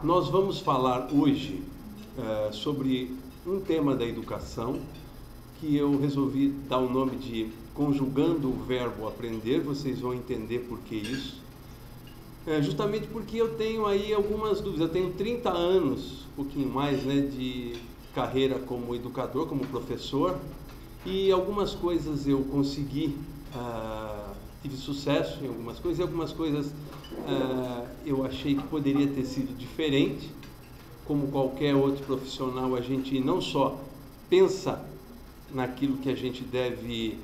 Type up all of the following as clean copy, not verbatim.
Nós vamos falar hoje sobre um tema da educação que eu resolvi dar o nome de Conjugando o Verbo Aprender. Vocês vão entender por que isso. Justamente porque eu tenho aí algumas dúvidas. Eu tenho 30 anos, um pouquinho mais, de carreira como educador, como professor, e algumas coisas eu consegui, tive sucesso em algumas coisas, e algumas coisas eu achei que poderia ter sido diferente. Como qualquer outro profissional, a gente não só pensa naquilo que a gente deve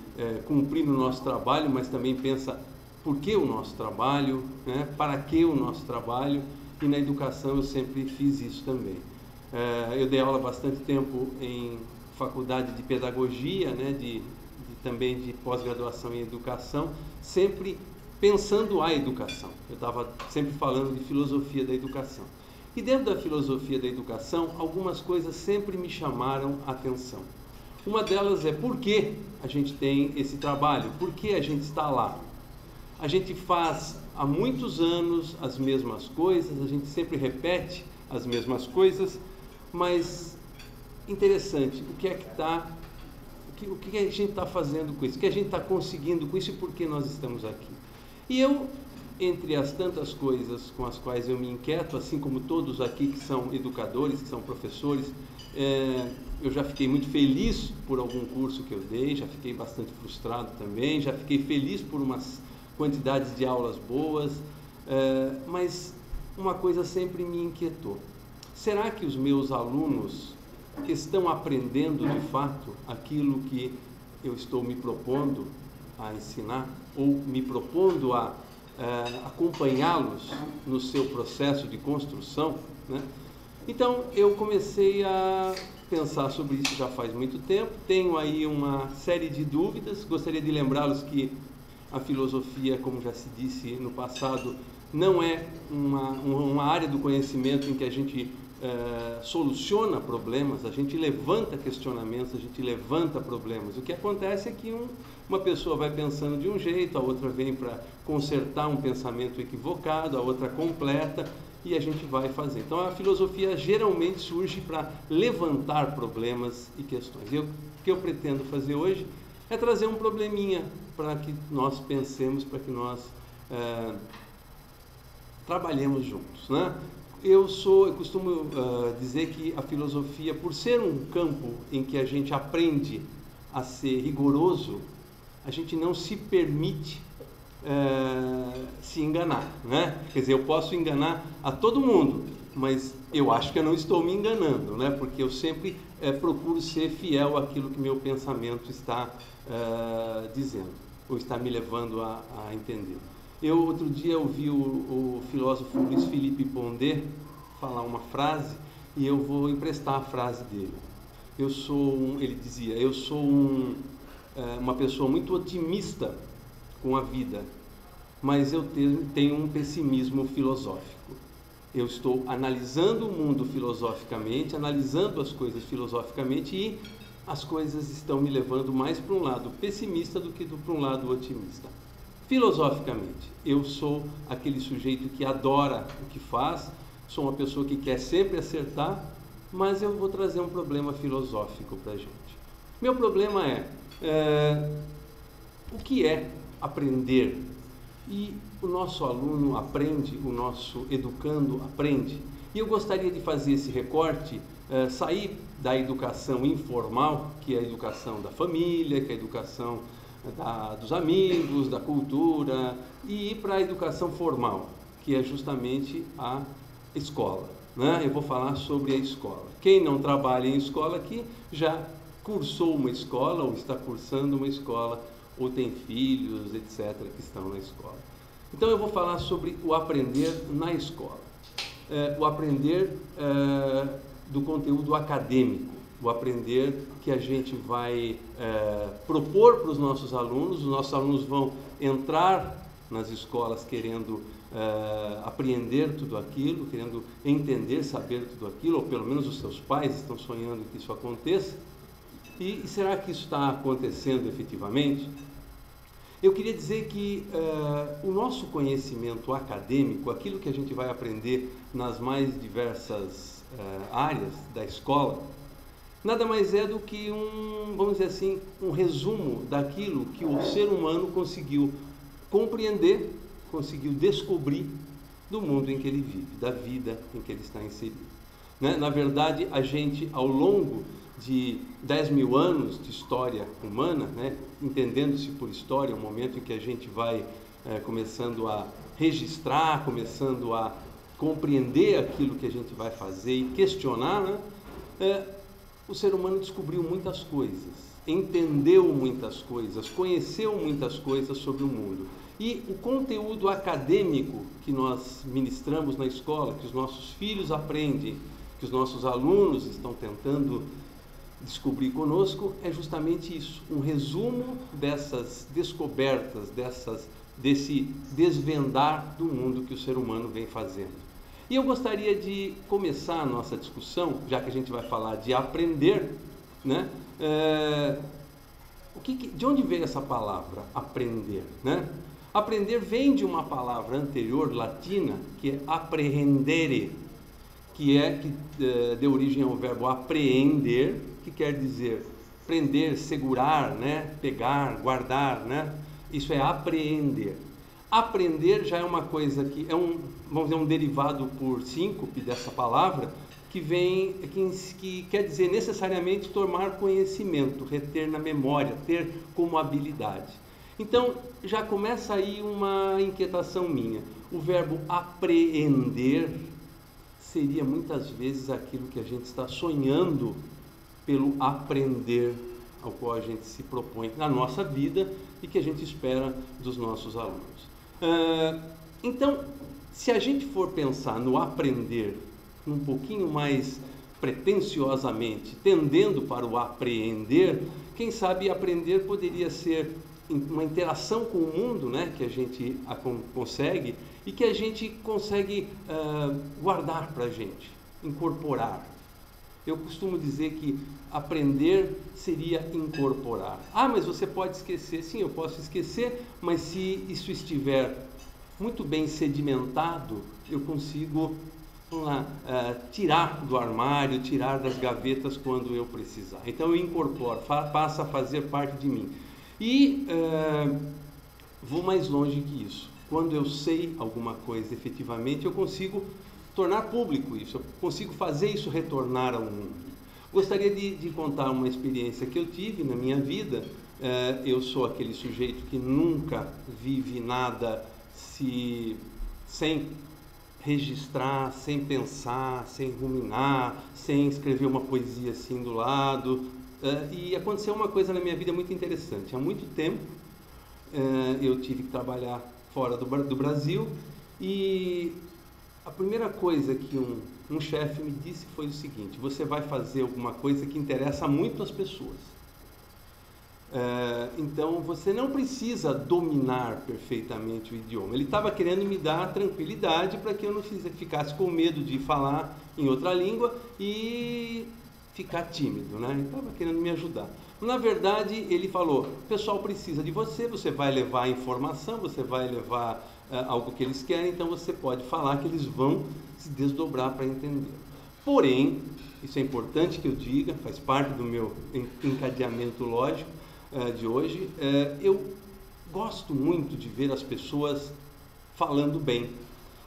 cumprir no nosso trabalho, mas também pensa por que o nosso trabalho, para que o nosso trabalho, e na educação eu sempre fiz isso também. Eu dei aula bastante tempo em faculdade de pedagogia, também de pós-graduação em educação, sempre pensando a educação. Eu estava sempre falando de filosofia da educação. E dentro da filosofia da educação, algumas coisas sempre me chamaram a atenção. Uma delas é por que a gente tem esse trabalho, por que a gente está lá. A gente faz há muitos anos as mesmas coisas, a gente sempre repete as mesmas coisas, mas interessante, o que a gente está fazendo com isso, o que a gente está conseguindo com isso e por que nós estamos aqui. E eu, entre as tantas coisas com as quais eu me inquieto, assim como todos aqui que são educadores, que são professores, eu já fiquei muito feliz por algum curso que eu dei, já fiquei bastante frustrado também, já fiquei feliz por umas quantidades de aulas boas, mas uma coisa sempre me inquietou. Será que os meus alunos estão aprendendo de fato aquilo que eu estou me propondo a ensinar, ou me propondo a acompanhá-los no seu processo de construção, Então eu comecei a pensar sobre isso já faz muito tempo, tenho aí uma série de dúvidas. Gostaria de lembrá-los que a filosofia, como já se disse no passado, não é uma área do conhecimento em que a gente soluciona problemas, a gente levanta questionamentos, a gente levanta problemas. O que acontece é que uma pessoa vai pensando de um jeito, a outra vem para consertar um pensamento equivocado, a outra completa, e a gente vai fazer. Então a filosofia geralmente surge para levantar problemas e questões. O que eu pretendo fazer hoje é trazer um probleminha para que nós pensemos, para que nós trabalhemos juntos, Eu costumo dizer que a filosofia, por ser um campo em que a gente aprende a ser rigoroso, a gente não se permite se enganar, Quer dizer, eu posso enganar a todo mundo, mas eu acho que eu não estou me enganando, Porque eu sempre procuro ser fiel àquilo que meu pensamento está dizendo, ou está me levando a entender. Outro dia ouvi o filósofo Luiz Felipe Pondé falar uma frase, e eu vou emprestar a frase dele. Ele dizia, eu sou uma pessoa muito otimista com a vida, mas eu tenho um pessimismo filosófico. Eu estou analisando o mundo filosoficamente, analisando as coisas filosoficamente, e as coisas estão me levando mais para um lado pessimista do que para um lado otimista. Filosoficamente, eu sou aquele sujeito que adora o que faz, sou uma pessoa que quer sempre acertar, mas eu vou trazer um problema filosófico para a gente. Meu problema o que é aprender? E o nosso aluno aprende, o nosso educando aprende. E eu gostaria de fazer esse recorte, sair da educação informal, que é a educação da família, que é a educação dos amigos, da cultura, e ir para a educação formal, que é justamente a escola. Eu vou falar sobre a escola. Quem não trabalha em escola aqui já cursou uma escola, ou está cursando uma escola, ou tem filhos, etc., que estão na escola. Então eu vou falar sobre o aprender na escola. O aprender do conteúdo acadêmico, o aprender que a gente vai propor para os nossos alunos vão entrar nas escolas querendo apreender tudo aquilo, querendo entender, saber tudo aquilo, ou pelo menos os seus pais estão sonhando que isso aconteça. E será que isso está acontecendo efetivamente? Eu queria dizer que o nosso conhecimento acadêmico, aquilo que a gente vai aprender nas mais diversas áreas da escola, nada mais é do que vamos dizer assim, um resumo daquilo que o ser humano conseguiu compreender, conseguiu descobrir do mundo em que ele vive, da vida em que ele está inserido. Né? Na verdade, a gente, ao longo de 10 mil anos de história humana, né, entendendo-se por história, o momento em que a gente vai começando a registrar, começando a compreender aquilo que a gente vai fazer e questionar, né, o ser humano descobriu muitas coisas, entendeu muitas coisas, conheceu muitas coisas sobre o mundo. E o conteúdo acadêmico que nós ministramos na escola, que os nossos filhos aprendem, que os nossos alunos estão tentando descobrir conosco, é justamente isso, um resumo dessas descobertas, desse desvendar do mundo que o ser humano vem fazendo. E eu gostaria de começar a nossa discussão, já que a gente vai falar de aprender, né? De onde veio essa palavra, aprender, né? Aprender vem de uma palavra anterior, latina, que é apprehendere, que deu origem ao verbo apreender, que quer dizer prender, segurar, né? Pegar, guardar, né? Isso é apreender. Aprender já é uma coisa que é vamos dizer, um derivado por síncope dessa palavra, que quer dizer necessariamente tomar conhecimento, reter na memória, ter como habilidade. Então, já começa aí uma inquietação minha. O verbo apreender seria muitas vezes aquilo que a gente está sonhando pelo aprender ao qual a gente se propõe na nossa vida e que a gente espera dos nossos alunos. Então, se a gente for pensar no aprender um pouquinho mais pretensiosamente, tendendo para o apreender, quem sabe aprender poderia ser uma interação com o mundo, né, que a gente consegue e que a gente consegue guardar para a gente, incorporar. Eu costumo dizer que aprender seria incorporar. Ah, mas você pode esquecer. Sim, eu posso esquecer, mas se isso estiver muito bem sedimentado, eu consigo, vamos lá, tirar do armário, tirar das gavetas quando eu precisar. Então eu incorporo, passa a fazer parte de mim. E vou mais longe que isso. Quando eu sei alguma coisa efetivamente, eu consigo tornar público isso, eu consigo fazer isso retornar ao mundo. Gostaria de contar uma experiência que eu tive na minha vida. Eu sou aquele sujeito que nunca vive nada sem registrar, sem pensar, sem ruminar, sem escrever uma poesia assim do lado. E aconteceu uma coisa na minha vida muito interessante. Há muito tempo eu tive que trabalhar fora do Brasil e a primeira coisa que um chefe me disse foi o seguinte: você vai fazer alguma coisa que interessa muito às pessoas. Então você não precisa dominar perfeitamente o idioma. Ele estava querendo me dar tranquilidade para que eu não ficasse com medo de falar em outra língua e ficar tímido, né? Ele estava querendo me ajudar. Na verdade, ele falou: o pessoal precisa de você, você vai levar informação, você vai levar algo que eles querem, então você pode falar que eles vão se desdobrar para entender. Porém, isso é importante que eu diga, faz parte do meu encadeamento lógico de hoje, eu gosto muito de ver as pessoas falando bem.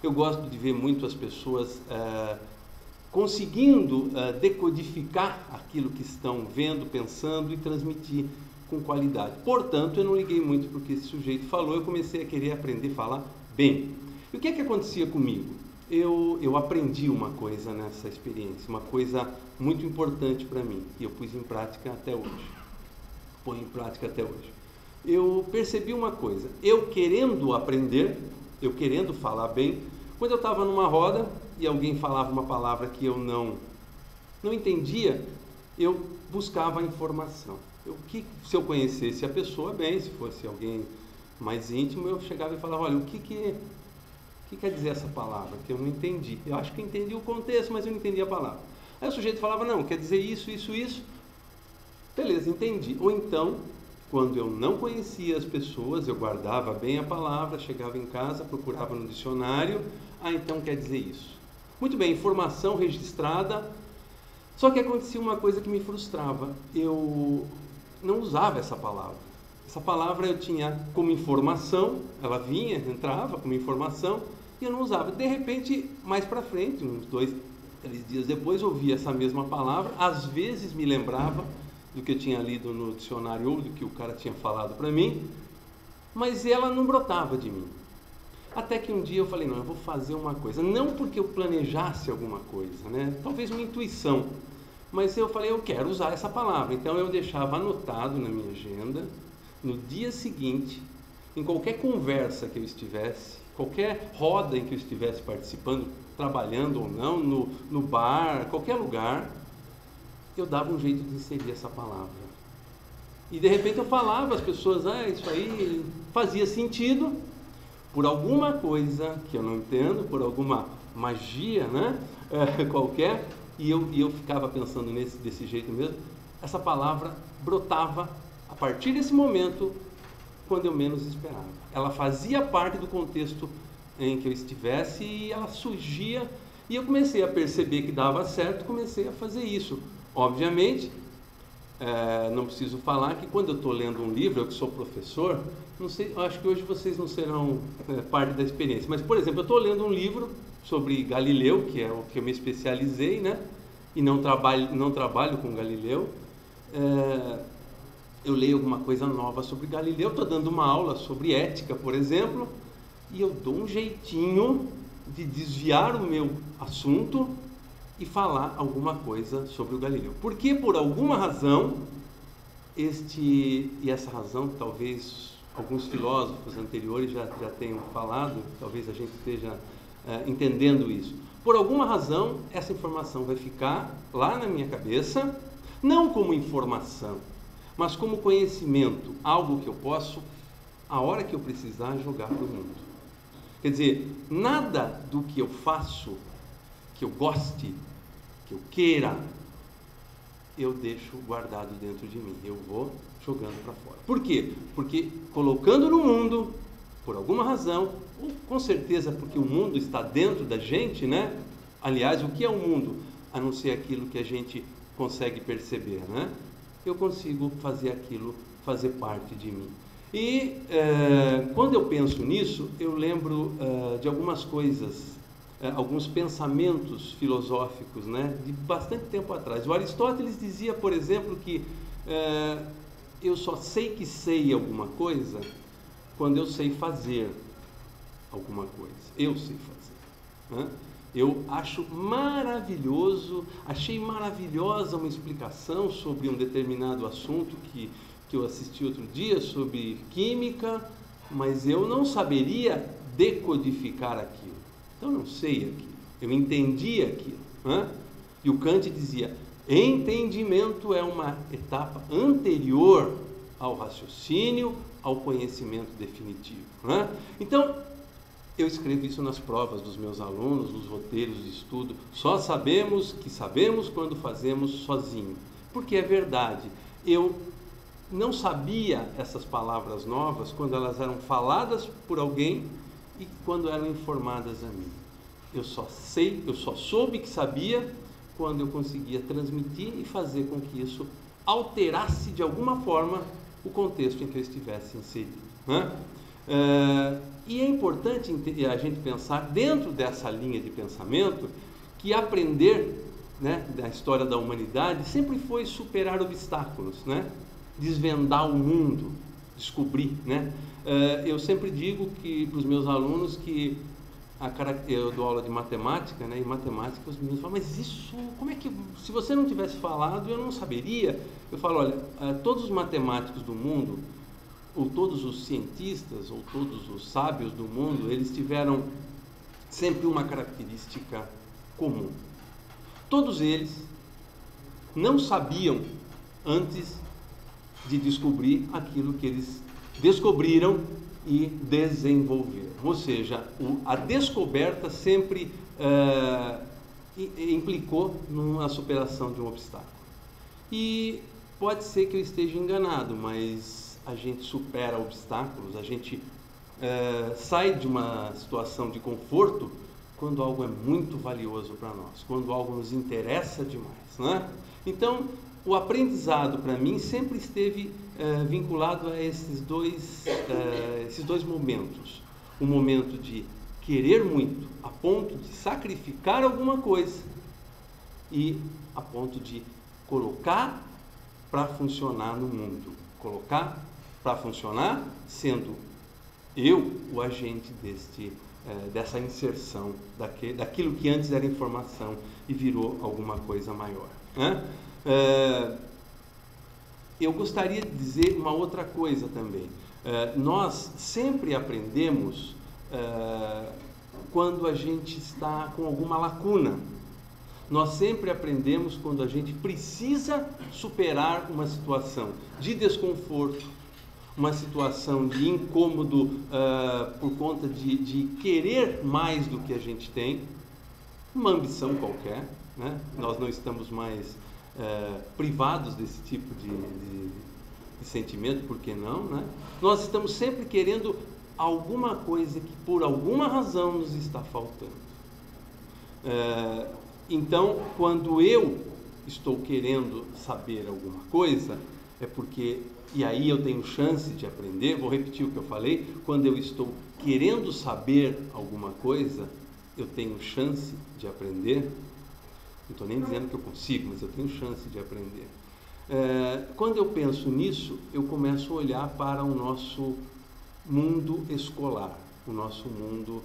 Eu gosto de ver muito as pessoas conseguindo decodificar aquilo que estão vendo, pensando e transmitir com qualidade. Portanto, eu não liguei muito para o que esse sujeito falou, eu comecei a querer aprender a falar bem. E o que é que acontecia comigo? Eu aprendi uma coisa nessa experiência, uma coisa muito importante para mim, e eu pus em prática até hoje. Ponho em prática até hoje. Eu percebi uma coisa: eu querendo aprender, eu querendo falar bem, quando eu estava numa roda e alguém falava uma palavra que eu não entendia, eu buscava a informação. Se eu conhecesse a pessoa bem, se fosse alguém mais íntimo, eu chegava e falava: olha, o que quer dizer essa palavra? Que eu não entendi. Eu acho que eu entendi o contexto, mas eu não entendi a palavra. Aí o sujeito falava: não, quer dizer isso, isso, isso. Beleza, entendi. Ou então, Quando eu não conhecia as pessoas, eu guardava bem a palavra, chegava em casa, procurava no dicionário, então quer dizer isso. Muito bem, informação registrada, só que acontecia uma coisa que me frustrava, eu não usava essa palavra. Essa palavra eu tinha como informação, ela vinha, entrava como informação, e eu não usava. De repente, mais para frente, uns 2, 3 dias depois, eu ouvia essa mesma palavra, às vezes me lembrava do que eu tinha lido no dicionário ou do que o cara tinha falado para mim, mas ela não brotava de mim. Até que um dia eu falei, não, eu vou fazer uma coisa, não porque eu planejasse alguma coisa, né? Talvez uma intuição, mas eu falei, eu quero usar essa palavra. Então eu deixava anotado na minha agenda, no dia seguinte, em qualquer conversa que eu estivesse, qualquer roda em que eu estivesse participando, trabalhando ou não, no bar, qualquer lugar, eu dava um jeito de inserir essa palavra. E de repente eu falava, as pessoas, isso aí fazia sentido, por alguma coisa que eu não entendo, por alguma magia, né, qualquer, e eu ficava pensando desse jeito mesmo, essa palavra brotava a partir desse momento, quando eu menos esperava. Ela fazia parte do contexto em que eu estivesse e ela surgia, e eu comecei a perceber que dava certo, comecei a fazer isso. Obviamente, não preciso falar que quando eu estou lendo um livro, eu que sou professor, não sei, acho que hoje vocês não serão parte da experiência, mas, por exemplo, eu estou lendo um livro sobre Galileu, que é o que eu me especializei, né? E não trabalho com Galileu. Eu leio alguma coisa nova sobre Galileu, estou dando uma aula sobre ética, por exemplo, e eu dou um jeitinho de desviar o meu assunto e falar alguma coisa sobre o Galileu. Porque por alguma razão, e essa razão talvez alguns filósofos anteriores já tenham falado, talvez a gente esteja entendendo isso. Por alguma razão, essa informação vai ficar lá na minha cabeça, não como informação, mas como conhecimento, algo que eu posso, a hora que eu precisar, jogar para o mundo. Quer dizer, nada do que eu faço, que eu goste, que eu queira, eu deixo guardado dentro de mim, eu vou jogando para fora. Por quê? Porque colocando no mundo, por alguma razão, ou com certeza porque o mundo está dentro da gente, né? Aliás, o que é o mundo? A não ser aquilo que a gente consegue perceber, né? Eu consigo fazer aquilo, fazer parte de mim. E quando eu penso nisso, eu lembro de algumas coisas, alguns pensamentos filosóficos, né, de bastante tempo atrás. O Aristóteles dizia, por exemplo, que eu só sei que sei alguma coisa quando eu sei fazer alguma coisa. Eu sei fazer, né? Eu acho maravilhoso, achei maravilhosa uma explicação sobre um determinado assunto que eu assisti outro dia, sobre química, mas eu não saberia decodificar aquilo. Então, eu não sei aquilo, eu entendi aquilo, né? E o Kant dizia, entendimento é uma etapa anterior ao raciocínio, ao conhecimento definitivo, né? Então, eu escrevo isso nas provas dos meus alunos, nos roteiros de estudo, só sabemos que sabemos quando fazemos sozinho, porque é verdade, eu não sabia essas palavras novas quando elas eram faladas por alguém e quando eram informadas a mim. Eu só soube que sabia quando eu conseguia transmitir e fazer com que isso alterasse de alguma forma o contexto em que eu estivesse inserido, né? E é importante a gente pensar dentro dessa linha de pensamento que aprender, né, da história da humanidade sempre foi superar obstáculos, né? Desvendar o mundo, descobrir, né? Eu sempre digo para os meus alunos que eu dou aula de matemática, né? E matemática os meninos falam, mas isso, como é que, se você não tivesse falado, eu não saberia. Eu falo, olha, todos os matemáticos do mundo, ou todos os cientistas, ou todos os sábios do mundo, eles tiveram sempre uma característica comum. Todos eles não sabiam antes de descobrir aquilo que eles descobriram e desenvolveram. Ou seja, a descoberta sempre implicou numa superação de um obstáculo. E pode ser que eu esteja enganado, mas a gente supera obstáculos, a gente sai de uma situação de conforto quando algo é muito valioso para nós, quando algo nos interessa demais, né? Então, o aprendizado para mim sempre esteve vinculado a esses dois momentos. O momento de querer muito, a ponto de sacrificar alguma coisa, e a ponto de colocar para funcionar no mundo. Colocar para funcionar sendo eu o agente dessa inserção, daquilo que antes era informação e virou alguma coisa maior, né? Eu gostaria de dizer uma outra coisa também. Nós sempre aprendemos quando a gente está com alguma lacuna. Nós sempre aprendemos quando a gente precisa superar uma situação de desconforto, uma situação de incômodo por conta de querer mais do que a gente tem, uma ambição qualquer, né? Nós não estamos mais privados desse tipo de sentimento, por que não, né? Nós estamos sempre querendo alguma coisa que por alguma razão nos está faltando. Então, quando eu estou querendo saber alguma coisa, é porque, e aí eu tenho chance de aprender, vou repetir o que eu falei, quando eu estou querendo saber alguma coisa, eu tenho chance de aprender. Não estou nem dizendo que eu consigo, mas eu tenho chance de aprender. Quando eu penso nisso, eu começo a olhar para o nosso mundo escolar, o nosso mundo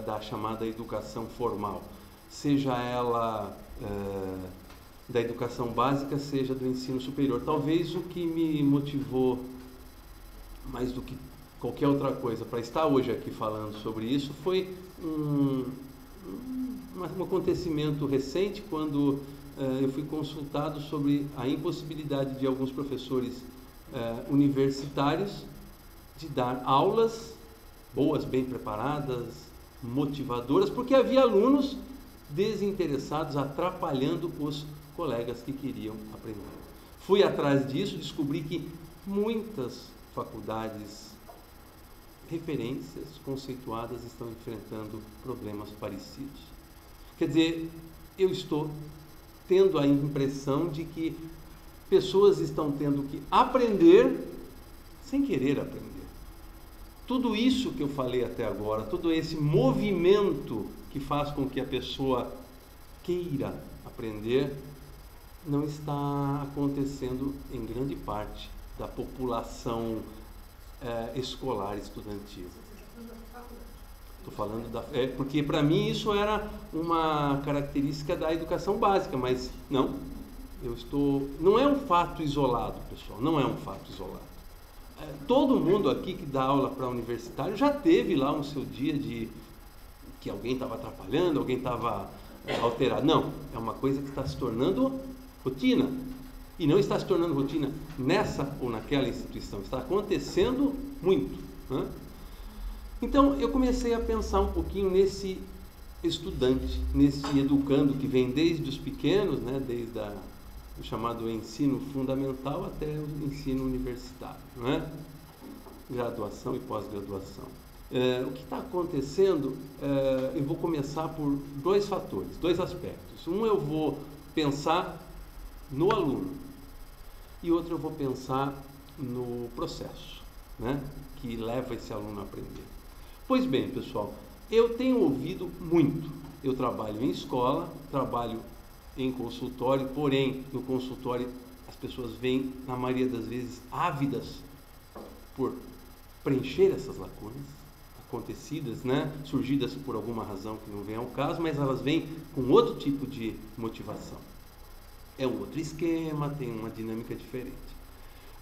da chamada educação formal, seja ela da educação básica, seja do ensino superior. Talvez o que me motivou mais do que qualquer outra coisa para estar hoje aqui falando sobre isso foi um acontecimento recente, quando eu fui consultado sobre a impossibilidade de alguns professores universitários de dar aulas boas, bem preparadas, motivadoras, porque havia alunos desinteressados, atrapalhando os colegas que queriam aprender. Fui atrás disso, descobri que muitas faculdades referências conceituadas estão enfrentando problemas parecidos. Quer dizer, eu estou tendo a impressão de que pessoas estão tendo que aprender sem querer aprender. Tudo isso que eu falei até agora, todo esse movimento que faz com que a pessoa queira aprender, não está acontecendo em grande parte da população escolar estudantil. Estou falando porque para mim isso era uma característica da educação básica, mas não, não é um fato isolado, pessoal, não é um fato isolado. Todo mundo aqui que dá aula para universitário já teve lá um seu dia de que alguém estava atrapalhando, alguém estava alterado. Não, é uma coisa que está se tornando rotina. E não está se tornando rotina nessa ou naquela instituição, está acontecendo muito, né? Então eu comecei a pensar um pouquinho nesse estudante, nesse educando que vem desde os pequenos, né, desde o chamado ensino fundamental até o ensino universitário, né? Graduação e pós-graduação. O que está acontecendo, eu vou começar por dois fatores, dois aspectos. Um, eu vou pensar no aluno, e outro eu vou pensar no processo, né, que leva esse aluno a aprender. Pois bem, pessoal, eu tenho ouvido muito. Eu trabalho em escola, trabalho em consultório, porém, no consultório as pessoas vêm, na maioria das vezes, ávidas por preencher essas lacunas acontecidas, né, surgidas por alguma razão que não vem ao caso, mas elas vêm com outro tipo de motivação. É um outro esquema, tem uma dinâmica diferente.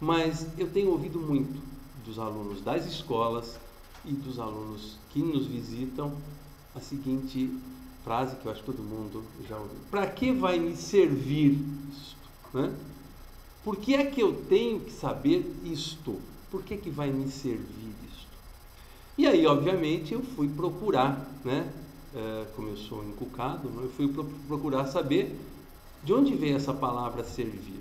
Mas eu tenho ouvido muito dos alunos das escolas e dos alunos que nos visitam a seguinte frase que eu acho que todo mundo já ouviu: para que vai me servir isto, né? Por que é que eu tenho que saber isto? Por que que vai me servir isto? E aí, obviamente, eu fui procurar, né? Como eu sou encucado, eu fui procurar saber de onde veio essa palavra servir.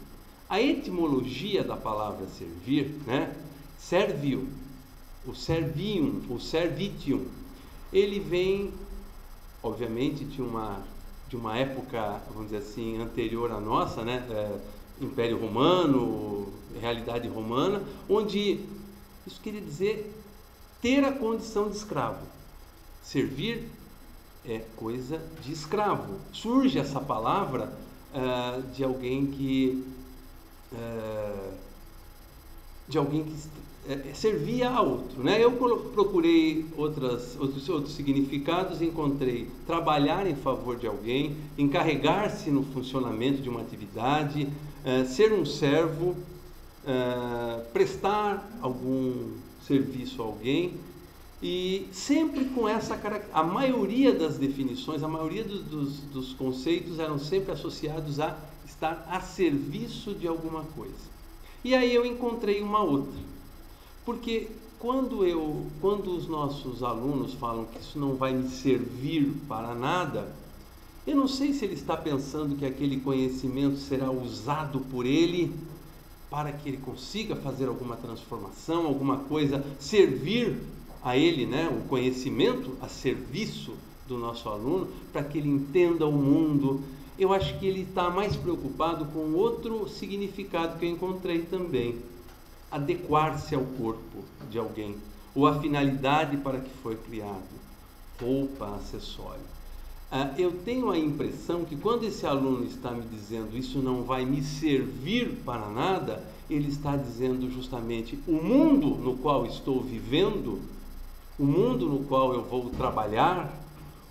A etimologia da palavra servir, né, servio, o servium, o servitium, ele vem, obviamente, de uma época, vamos dizer assim, anterior à nossa, né? Império Romano, realidade romana, onde isso queria dizer ter a condição de escravo. Servir é coisa de escravo. Surge essa palavra de alguém que servia a outro, né? Eu procurei outros significados e encontrei trabalhar em favor de alguém, encarregar-se no funcionamento de uma atividade, ser um servo, prestar algum serviço a alguém, e sempre com essa característica. A maioria das definições, a maioria dos conceitos eram sempre associados a estar a serviço de alguma coisa. E aí eu encontrei uma outra, porque quando os nossos alunos falam que isso não vai me servir para nada, eu não sei se ele está pensando que aquele conhecimento será usado por ele para que ele consiga fazer alguma transformação, alguma coisa, servir a ele, né? O conhecimento a serviço do nosso aluno, para que ele entenda o mundo. Eu acho que ele está mais preocupado com outro significado que eu encontrei também: adequar-se ao corpo de alguém, ou a finalidade para que foi criado, roupa, acessório. Eu tenho a impressão que quando esse aluno está me dizendo isso não vai me servir para nada, ele está dizendo justamente o mundo no qual estou vivendo, o mundo no qual eu vou trabalhar,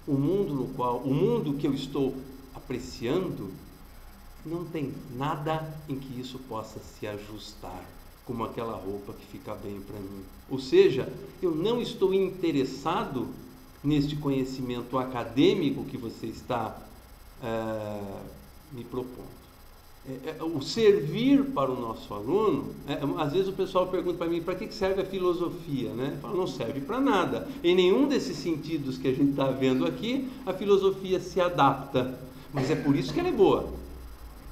o mundo que eu estou apreciando, não tem nada em que isso possa se ajustar, como aquela roupa que fica bem para mim. Ou seja, eu não estou interessado neste conhecimento acadêmico que você está me propondo. O servir para o nosso aluno, às vezes o pessoal pergunta para mim, para que serve a filosofia, né? Eu falo, não serve para nada. Em nenhum desses sentidos que a gente está vendo aqui, a filosofia se adapta. Mas é por isso que ela é boa,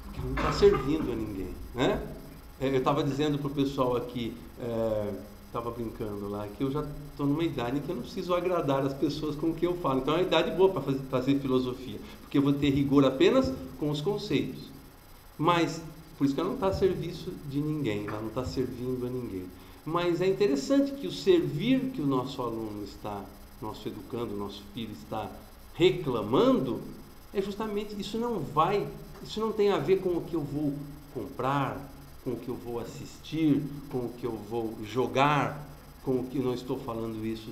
porque ela não está servindo a ninguém, né? Eu estava dizendo para o pessoal aqui, estava brincando lá, que eu já estou numa idade em que eu não preciso agradar as pessoas com o que eu falo. Então é uma idade boa para fazer filosofia, porque eu vou ter rigor apenas com os conceitos. Mas, por isso que ela não está a serviço de ninguém, ela não está servindo a ninguém. Mas é interessante que o servir que o nosso aluno está, nosso educando, nosso filho está reclamando, é justamente, isso não tem a ver com o que eu vou comprar, com o que eu vou assistir, com o que eu vou jogar, com o que eu não estou falando isso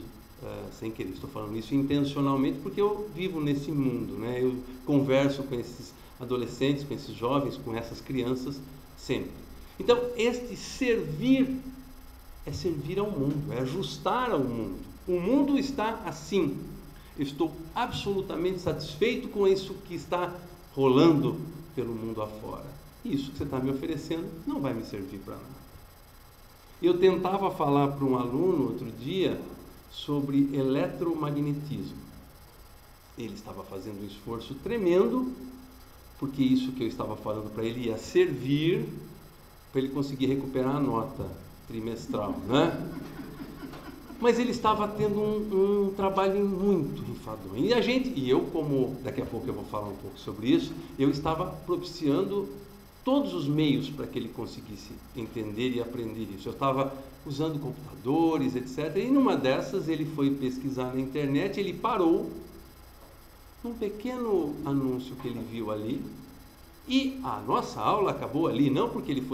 sem querer, estou falando isso intencionalmente, porque eu vivo nesse mundo, né? Eu converso com esses adolescentes, com esses jovens, com essas crianças sempre. Então, este servir é servir ao mundo, é ajustar ao mundo. O mundo está assim. Eu estou absolutamente satisfeito com isso que está rolando pelo mundo afora. Isso que você está me oferecendo não vai me servir para nada. Eu tentava falar para um aluno outro dia sobre eletromagnetismo. Ele estava fazendo um esforço tremendo, porque isso que eu estava falando para ele ia servir para ele conseguir recuperar a nota trimestral, né? Mas ele estava tendo um trabalho muito enfadonho. E eu, como daqui a pouco eu vou falar um pouco sobre isso, eu estava propiciando todos os meios para que ele conseguisse entender e aprender isso. Eu estava usando computadores, etc. E numa dessas ele foi pesquisar na internet, ele parou num pequeno anúncio que ele viu ali, e a nossa aula acabou ali, não porque ele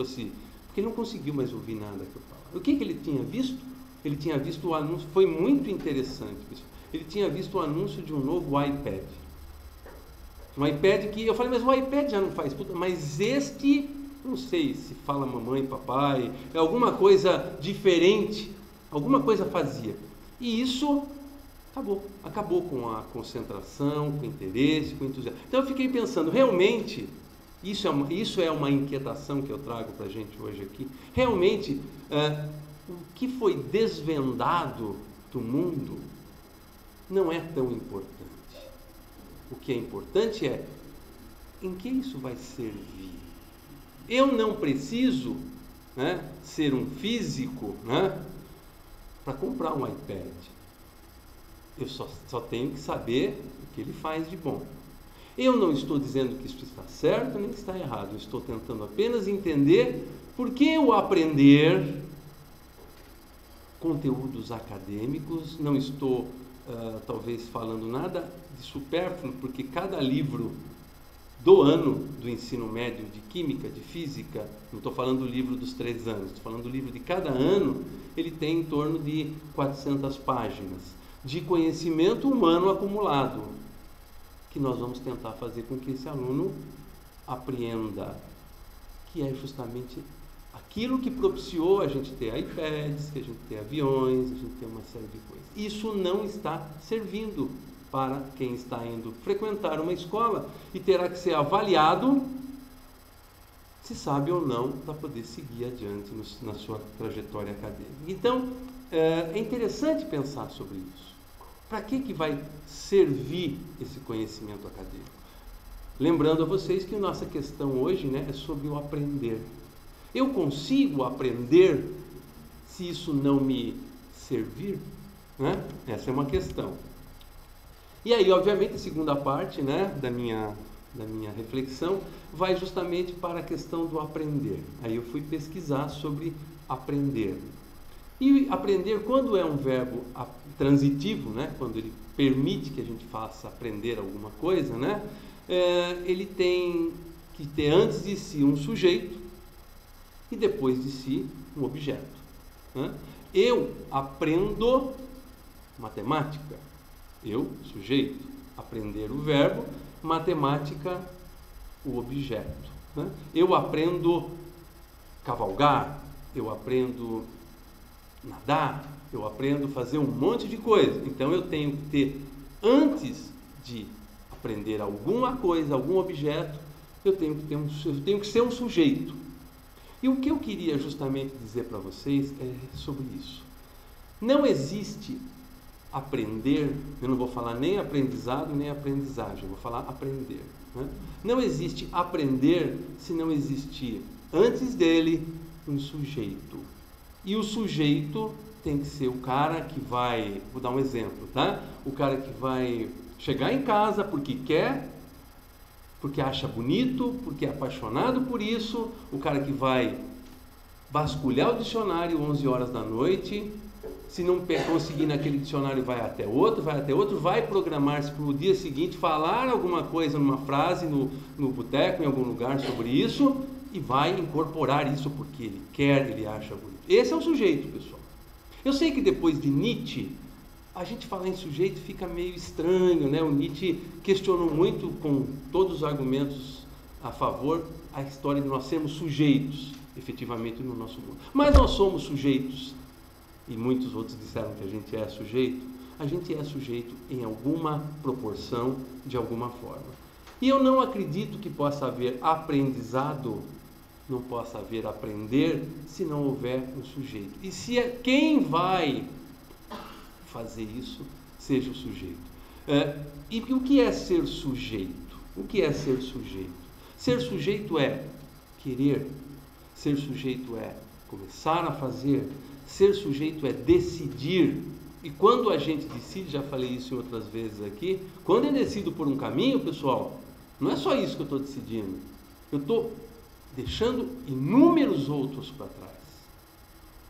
não conseguiu mais ouvir nada que eu falava. O que ele tinha visto? Ele tinha visto o anúncio, foi muito interessante, pessoal. Ele tinha visto o anúncio de um novo iPad. Um iPad que, eu falei, mas o iPad já não faz tudo, mas este, não sei se fala mamãe, papai, é alguma coisa diferente, alguma coisa fazia. E isso acabou com a concentração, com o interesse, com o entusiasmo. Então eu fiquei pensando, realmente, isso é uma inquietação que eu trago para a gente hoje aqui, realmente, o que foi desvendado do mundo não é tão importante. O que é importante é em que isso vai servir. Eu não preciso né, ser um físico, né, para comprar um iPad. Eu só tenho que saber o que ele faz de bom. Eu não estou dizendo que isso está certo nem que está errado. Eu estou tentando apenas entender por que o aprender conteúdos acadêmicos. Não estou, talvez, falando nada de supérfluo, porque cada livro do ano do ensino médio de Química, de Física, não estou falando do livro dos 3 anos, estou falando do livro de cada ano, ele tem em torno de 400 páginas de conhecimento humano acumulado, que nós vamos tentar fazer com que esse aluno apreenda, que é justamente aquilo que propiciou a gente ter iPads, que a gente ter aviões, a gente ter uma série de coisas. Isso não está servindo para quem está indo frequentar uma escola e terá que ser avaliado se sabe ou não para poder seguir adiante na sua trajetória acadêmica. Então, é interessante pensar sobre isso. Para que vai servir esse conhecimento acadêmico? Lembrando a vocês que a nossa questão hoje, né, é sobre o aprender. Eu consigo aprender se isso não me servir? Né? Essa é uma questão. E aí, obviamente, a segunda parte, né, da minha reflexão vai justamente para a questão do aprender. Aí eu fui pesquisar sobre aprender. E aprender, quando é um verbo transitivo, né, quando ele permite que a gente faça aprender alguma coisa, né, ele tem que ter antes de si um sujeito e depois de si um objeto. Né? Eu aprendo matemática. Eu, sujeito, aprender o verbo, matemática, o objeto. Né? Eu aprendo cavalgar, eu aprendo nadar, eu aprendo fazer um monte de coisa. Então eu tenho que ter, antes de aprender alguma coisa, algum objeto, eu tenho que ser um sujeito. E o que eu queria justamente dizer para vocês é sobre isso. Não existe aprender, eu não vou falar nem aprendizado nem aprendizagem, eu vou falar aprender. Né? Não existe aprender se não existir antes dele um sujeito. E o sujeito tem que ser o cara que vai, vou dar um exemplo, tá? O cara que vai chegar em casa porque quer, porque acha bonito, porque é apaixonado por isso, o cara que vai vasculhar o dicionário 11 horas da noite, se não conseguir naquele dicionário vai até outro, vai programar-se para o dia seguinte falar alguma coisa numa frase no boteco, em algum lugar sobre isso, e vai incorporar isso porque ele quer, ele acha bonito. Esse é o sujeito, pessoal. Eu sei que depois de Nietzsche, a gente falar em sujeito fica meio estranho, né? O Nietzsche questionou muito, com todos os argumentos a favor, a história de nós sermos sujeitos, efetivamente, no nosso mundo. Mas nós somos sujeitos, e muitos outros disseram que a gente é sujeito em alguma proporção, de alguma forma. E eu não acredito que possa haver aprendizado, não possa haver aprender, se não houver um sujeito. E se quem vai fazer isso seja o sujeito. E o que é ser sujeito? O que é ser sujeito? Ser sujeito é querer, ser sujeito é começar a fazer, ser sujeito é decidir. E quando a gente decide, já falei isso em outras vezes aqui, quando eu decido por um caminho, pessoal, não é só isso que eu estou decidindo. Eu estou deixando inúmeros outros para trás.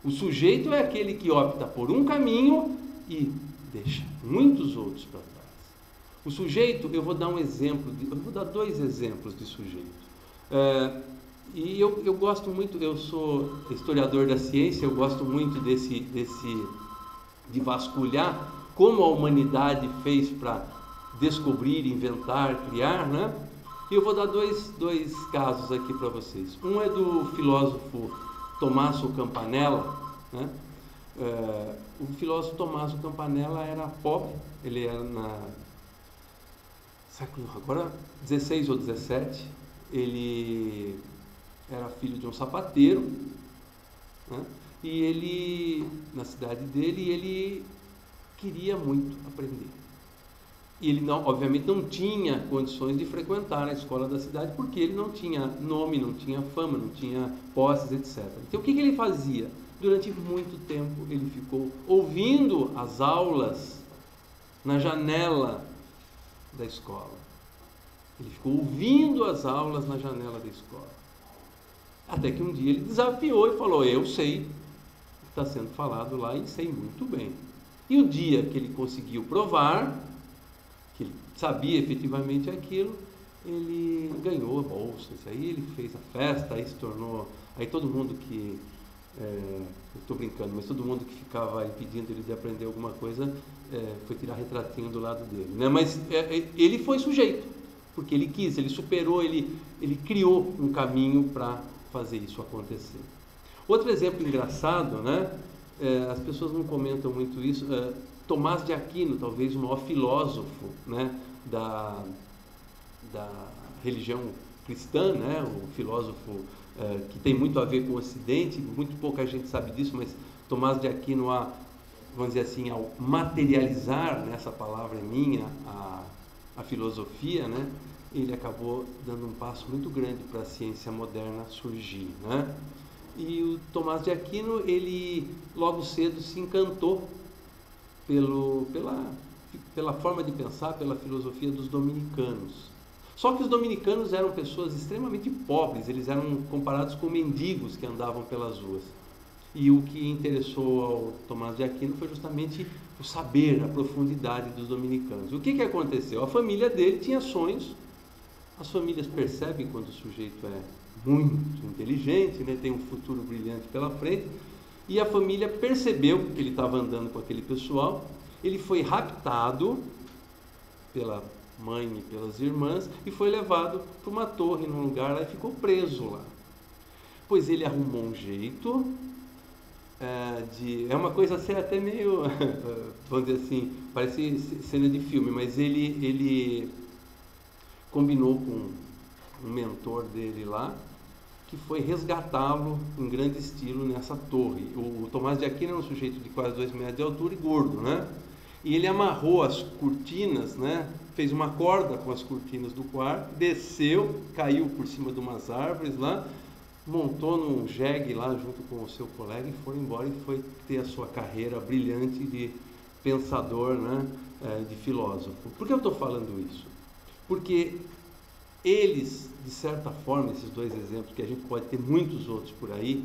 O sujeito é aquele que opta por um caminho e deixa muitos outros para trás. O sujeito, eu vou dar um exemplo, eu vou dar 2 exemplos de sujeito. E eu gosto muito, eu sou historiador da ciência, eu gosto muito de vasculhar como a humanidade fez para descobrir, inventar, criar, né? E eu vou dar dois casos aqui para vocês. Um é do filósofo Tommaso Campanella, né? O filósofo Tommaso Campanella era pobre, ele era na século agora 16 ou 17, ele era filho de um sapateiro, né? E ele, na cidade dele, ele queria muito aprender. E ele, não, obviamente, não tinha condições de frequentar a escola da cidade, porque ele não tinha nome, não tinha fama, não tinha posses, etc. Então, o que ele fazia? Durante muito tempo, ele ficou ouvindo as aulas na janela da escola. Ele ficou ouvindo as aulas na janela da escola. Até que um dia ele desafiou e falou: eu sei o que está sendo falado lá e sei muito bem. E o dia que ele conseguiu provar que ele sabia efetivamente aquilo, ele ganhou a bolsa. Isso aí ele fez a festa, aí se tornou... Aí todo mundo que... estou brincando, mas todo mundo que ficava impedindo ele de aprender alguma coisa foi tirar retratinho do lado dele, né? Mas ele foi sujeito, porque ele quis, ele superou, ele criou um caminho para fazer isso acontecer. Outro exemplo engraçado, né? As pessoas não comentam muito isso. Tomás de Aquino, talvez o maior filósofo, né, da religião cristã, né? O filósofo que tem muito a ver com o Ocidente, muito pouca gente sabe disso, mas Tomás de Aquino, vamos dizer assim, ao materializar, nessa palavra é minha, a filosofia, né, ele acabou dando um passo muito grande para a ciência moderna surgir, né? E o Tomás de Aquino, ele logo cedo se encantou pela forma de pensar, pela filosofia dos dominicanos. Só que os dominicanos eram pessoas extremamente pobres, eles eram comparados com mendigos que andavam pelas ruas. E o que interessou ao Tomás de Aquino foi justamente o saber, a profundidade dos dominicanos. O que aconteceu? A família dele tinha sonhos. As famílias percebem quando o sujeito é muito inteligente, né, tem um futuro brilhante pela frente, e a família percebeu que ele estava andando com aquele pessoal. Ele foi raptado pela mãe e pelas irmãs e foi levado para uma torre num lugar lá e ficou preso lá. Pois ele arrumou um jeito é uma coisa assim, até meio, vamos dizer assim, parece cena de filme, mas ele combinou com um mentor dele lá, que foi resgatá-lo em grande estilo nessa torre. O Tomás de Aquino era um sujeito de quase 2 metros de altura e gordo, né? E ele amarrou as cortinas, né? Fez uma corda com as cortinas do quarto, desceu, caiu por cima de umas árvores lá, montou num jegue lá junto com o seu colega e foi embora e foi ter a sua carreira brilhante de pensador, né? De filósofo. Por que eu estou falando isso? Porque eles, de certa forma, esses dois exemplos, que a gente pode ter muitos outros por aí,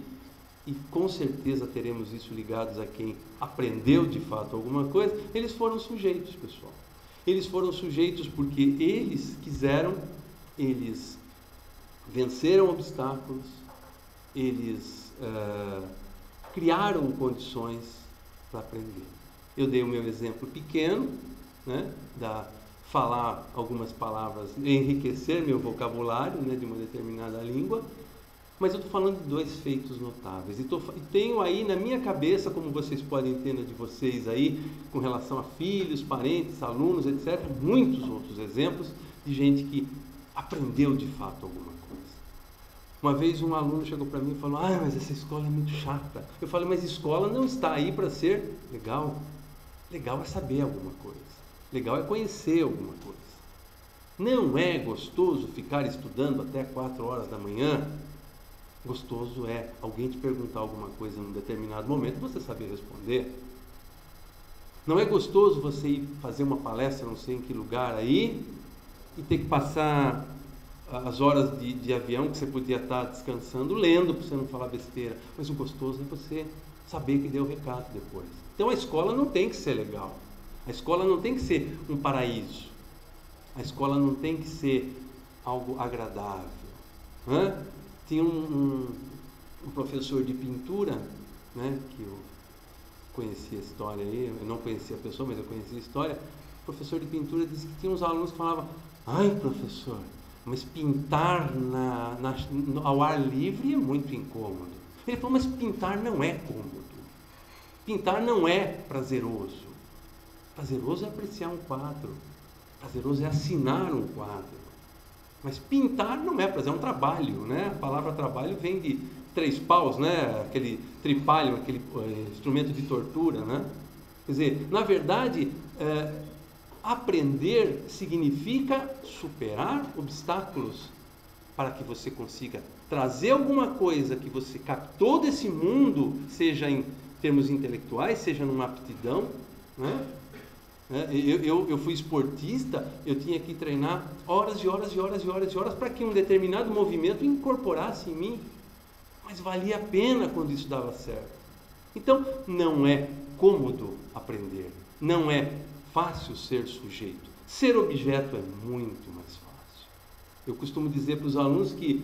e com certeza teremos isso ligados a quem aprendeu de fato alguma coisa, eles foram sujeitos, pessoal. Eles foram sujeitos porque eles quiseram, eles venceram obstáculos, eles criaram condições para aprender. Eu dei o meu exemplo pequeno, né, falar algumas palavras, enriquecer meu vocabulário, né, de uma determinada língua, mas eu estou falando de 2 feitos notáveis. E tenho aí na minha cabeça, como vocês podem ter na de vocês aí, com relação a filhos, parentes, alunos, etc., muitos outros exemplos de gente que aprendeu de fato alguma coisa. Uma vez um aluno chegou para mim e falou: mas essa escola é muito chata. Eu falei: mas escola não está aí para ser legal. Legal é saber alguma coisa. Legal é conhecer alguma coisa. Não é gostoso ficar estudando até 4 horas da manhã. Gostoso é alguém te perguntar alguma coisa em um determinado momento e você saber responder. Não é gostoso você ir fazer uma palestra não sei em que lugar aí e ter que passar as horas de avião que você podia estar descansando lendo para você não falar besteira. Mas o gostoso é você saber que deu o recado depois. Então a escola não tem que ser legal. A escola não tem que ser um paraíso. A escola não tem que ser algo agradável. Tinha um professor de pintura, né, que eu conhecia a história aí, eu não conhecia a pessoa, mas eu conhecia a história. O professor de pintura disse que tinha uns alunos que falavam: ai, professor, mas pintar ao ar livre é muito incômodo. Ele falou: mas pintar não é cômodo. Pintar não é prazeroso. Prazeroso é apreciar um quadro. Prazeroso é assinar um quadro. Mas pintar não é prazer, é um trabalho, né? A palavra trabalho vem de 3 paus, né? Aquele tripalho, aquele instrumento de tortura, né? Quer dizer, na verdade, Aprender significa superar obstáculos para que você consiga trazer alguma coisa que você captou desse mundo, seja em termos intelectuais, seja numa aptidão, né? Eu fui esportista, eu tinha que treinar horas e horas e horas e horas e horas para que um determinado movimento incorporasse em mim, mas valia a pena quando isso dava certo. Então, não é cômodo aprender, não é fácil ser sujeito. Ser objeto é muito mais fácil. Eu costumo dizer para os alunos que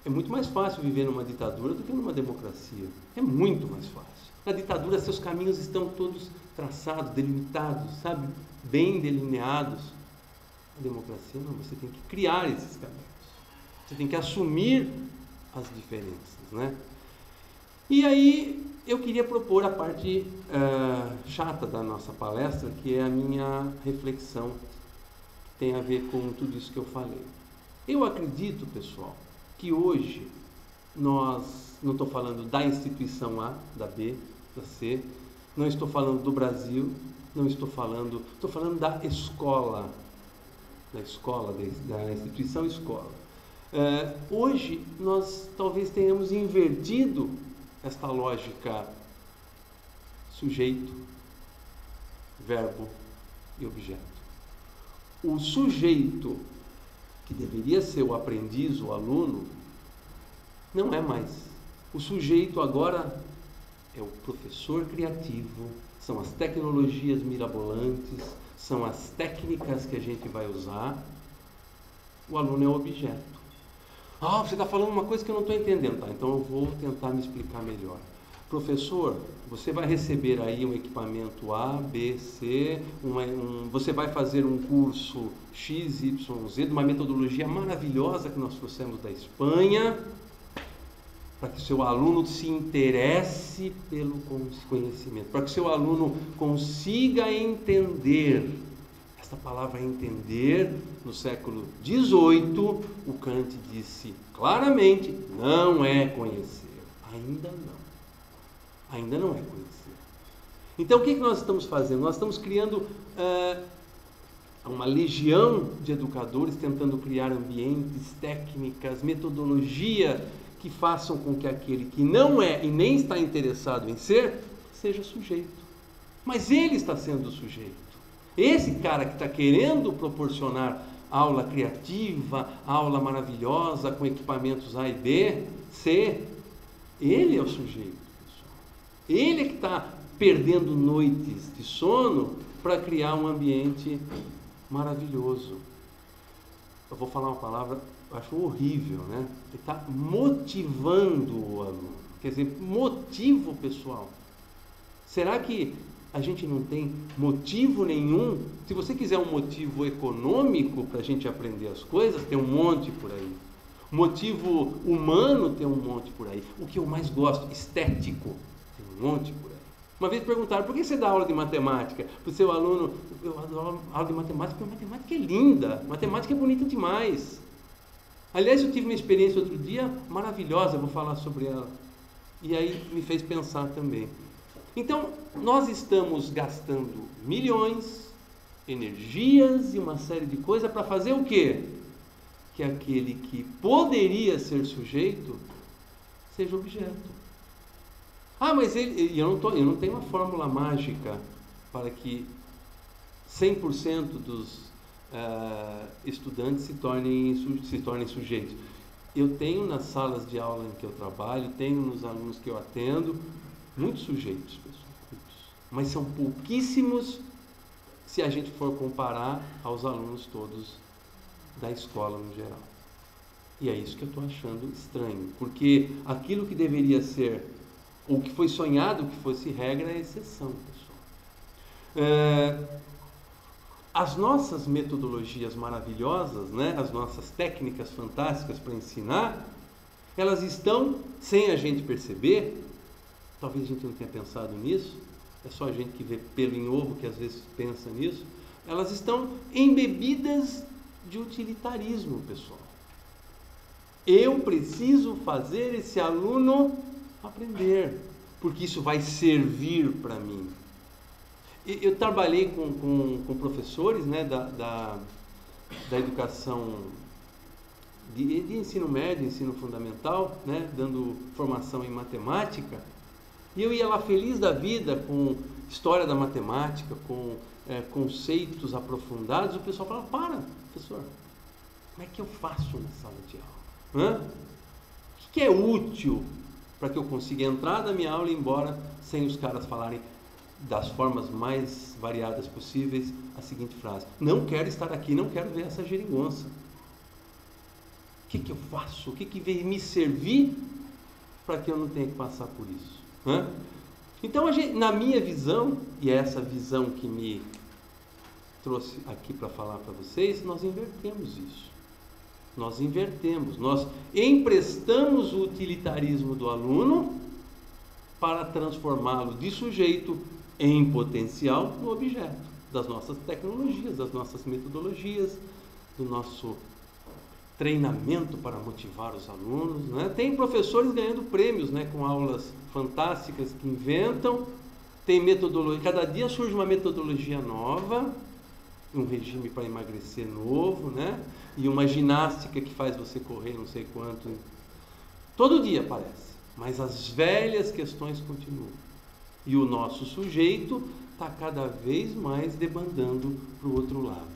é muito mais fácil viver numa ditadura do que numa democracia. É muito mais fácil. Na ditadura, seus caminhos estão todos traçados, delimitados, sabe? Bem delineados. Na democracia, não. Você tem que criar esses caminhos. Você tem que assumir as diferenças, né? E aí, eu queria propor a parte chata da nossa palestra, que é a minha reflexão, que tem a ver com tudo isso que eu falei. Eu acredito, pessoal, que hoje nós, não estou falando da instituição A, da B, da C, não estou falando do Brasil, não estou falando da escola, da instituição escola. Hoje nós talvez tenhamos invertido esta lógica sujeito, verbo e objeto. O sujeito, que deveria ser o aprendiz, o aluno, não é mais. O sujeito agora é o professor criativo, são as tecnologias mirabolantes, são as técnicas que a gente vai usar. O aluno é o objeto. Ah, você está falando uma coisa que eu não estou entendendo. Tá, então eu vou tentar me explicar melhor. Professor, você vai receber aí um equipamento A, B, C, você vai fazer um curso X, Y, Z, de uma metodologia maravilhosa que nós trouxemos da Espanha, para que o seu aluno se interesse pelo conhecimento, para que o seu aluno consiga entender. Esta palavra entender, no século XVIII, o Kant disse claramente, não é conhecer. Ainda não. Ainda não é conhecer. Então, o que nós estamos fazendo? Nós estamos criando uma legião de educadores, tentando criar ambientes, técnicas, metodologia que façam com que aquele que não é e nem está interessado em ser, seja sujeito. Mas ele está sendo sujeito. Esse cara que está querendo proporcionar aula criativa, aula maravilhosa com equipamentos A e B, C, ele é o sujeito, pessoal. Ele é que está perdendo noites de sono para criar um ambiente maravilhoso. Eu vou falar uma palavra, eu acho horrível, né? Ele está motivando o aluno. Quer dizer, motivo, pessoal. Será que a gente não tem motivo nenhum? Se você quiser um motivo econômico para a gente aprender as coisas, tem um monte por aí. Motivo humano tem um monte por aí. O que eu mais gosto, estético, tem um monte por aí. Uma vez perguntaram, por que você dá aula de matemática? Para o seu aluno, eu adoro aula de matemática, porque matemática é linda, matemática é bonita demais. Aliás, eu tive uma experiência outro dia maravilhosa, eu vou falar sobre ela. E aí me fez pensar também. Então, nós estamos gastando milhões, energias e uma série de coisas para fazer o quê? Que aquele que poderia ser sujeito seja objeto. Ah, mas eu não tenho uma fórmula mágica para que 100% dos estudantes se tornem sujeitos. Eu tenho nas salas de aula em que eu trabalho, tenho nos alunos que eu atendo, muitos sujeitos, pessoal, muitos. Mas são pouquíssimos se a gente for comparar aos alunos todos da escola no geral. E é isso que eu estou achando estranho, porque aquilo que deveria ser, ou que foi sonhado que fosse regra, é exceção, pessoal. As nossas metodologias maravilhosas, né, as nossas técnicas fantásticas para ensinar, elas estão, sem a gente perceber, talvez a gente não tenha pensado nisso, é só a gente que vê pelo em ovo que às vezes pensa nisso, elas estão embebidas de utilitarismo, pessoal. Eu preciso fazer esse aluno aprender, porque isso vai servir para mim. Eu trabalhei com professores, né, da educação de ensino médio, ensino fundamental, né, dando formação em matemática, e eu ia lá feliz da vida com história da matemática, com conceitos aprofundados. O pessoal falava: para, professor, como é que eu faço na sala de aula? O que é útil para que eu consiga entrar da minha aula e ir embora sem os caras falarem das formas mais variadas possíveis a seguinte frase: não quero estar aqui, não quero ver essa geringonça. O que eu faço? O que veio me servir para que eu não tenha que passar por isso? Então, na minha visão, e é essa visão que me trouxe aqui para falar para vocês, nós invertemos isso. Nós invertemos, nós emprestamos o utilitarismo do aluno para transformá-lo de sujeito em potencial no objeto das nossas tecnologias, das nossas metodologias, do nosso treinamento para motivar os alunos, né? Tem professores ganhando prêmios, né, com aulas fantásticas que inventam, tem metodologia, cada dia surge uma metodologia nova, um regime para emagrecer novo, né? E uma ginástica que faz você correr não sei quanto, todo dia aparece, mas as velhas questões continuam, e o nosso sujeito está cada vez mais debandando para o outro lado.